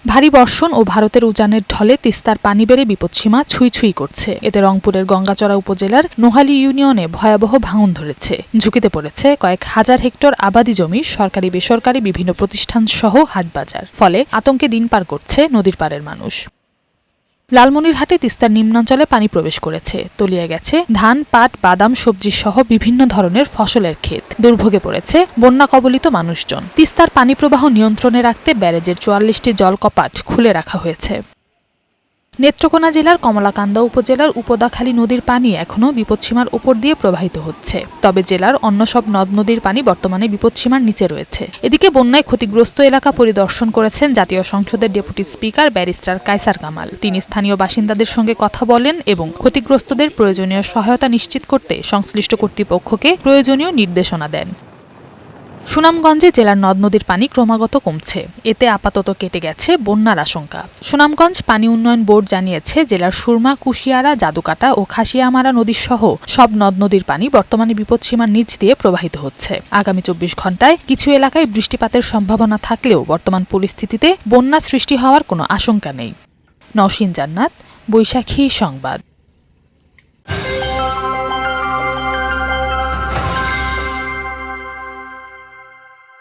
ভারী বর্ষণ ও ভারতের উজানের ঢলে তিস্তার পানি বেড়ে বিপদসীমা ছুঁই ছুঁই করছে। এতে রংপুরের গঙ্গাচড়া উপজেলার নোহালী ইউনিয়নে ভয়াবহ ভাঙন ধরেছে। ঝুঁকিতে পড়েছে কয়েক হাজার হেক্টর আবাদি জমি, সরকারি বেসরকারি বিভিন্ন প্রতিষ্ঠান সহ হাটবাজার। ফলে আতঙ্কে দিন পার করছে নদীর পাড়ের মানুষ। লালমনিরহাটে তিস্তার নিম্নাঞ্চলে পানি প্রবেশ করেছে। তলিয়ে গেছে ধান, পাট, বাদাম, সবজি সহ বিভিন্ন ধরনের ফসলের ক্ষেত। দুর্ভোগে পড়েছে বন্যা কবলিত মানুষজন। তিস্তার পানি প্রবাহ নিয়ন্ত্রণে রাখতে ব্যারেজের ৪৪টি জলকপাট খুলে রাখা হয়েছে। নেত্রকোনা জেলার কমলাকান্দা উপজেলার উপদাখালী নদীর পানি এখনও বিপদসীমার উপর দিয়ে প্রবাহিত হচ্ছে। তবে জেলার অন্য সব নদ নদীর পানি বর্তমানে বিপদসীমার নিচে রয়েছে। এদিকে বন্যায় ক্ষতিগ্রস্ত এলাকা পরিদর্শন করেছেন জাতীয় সংসদের deputy speaker barrister Kaiser Kamal. তিনি স্থানীয় বাসিন্দাদের সঙ্গে কথা বলেন এবং ক্ষতিগ্রস্তদের প্রয়োজনীয় সহায়তা নিশ্চিত করতে সংশ্লিষ্ট কর্তৃপক্ষকে প্রয়োজনীয় নির্দেশনা দেন। সুনামগঞ্জে জেলার নদ নদীর পানি ক্রমাগত কমছে। এতে আপাতত কেটে গেছে বন্যার আশঙ্কা। সুনামগঞ্জ পানি উন্নয়ন বোর্ড জানিয়েছে, জেলার সুরমা, কুশিয়ারা, জাদুকাটা ও খাসিয়ামারা নদীসহ সব নদ নদীর পানি বর্তমানে বিপদসীমার নিচ দিয়ে প্রবাহিত হচ্ছে। আগামী ২৪ ঘণ্টায় কিছু এলাকায় বৃষ্টিপাতের সম্ভাবনা থাকলেও বর্তমান পরিস্থিতিতে বন্যা সৃষ্টি হওয়ার কোনো আশঙ্কা নেই। নওশীন জান্নাত, বৈশাখী সংবাদ।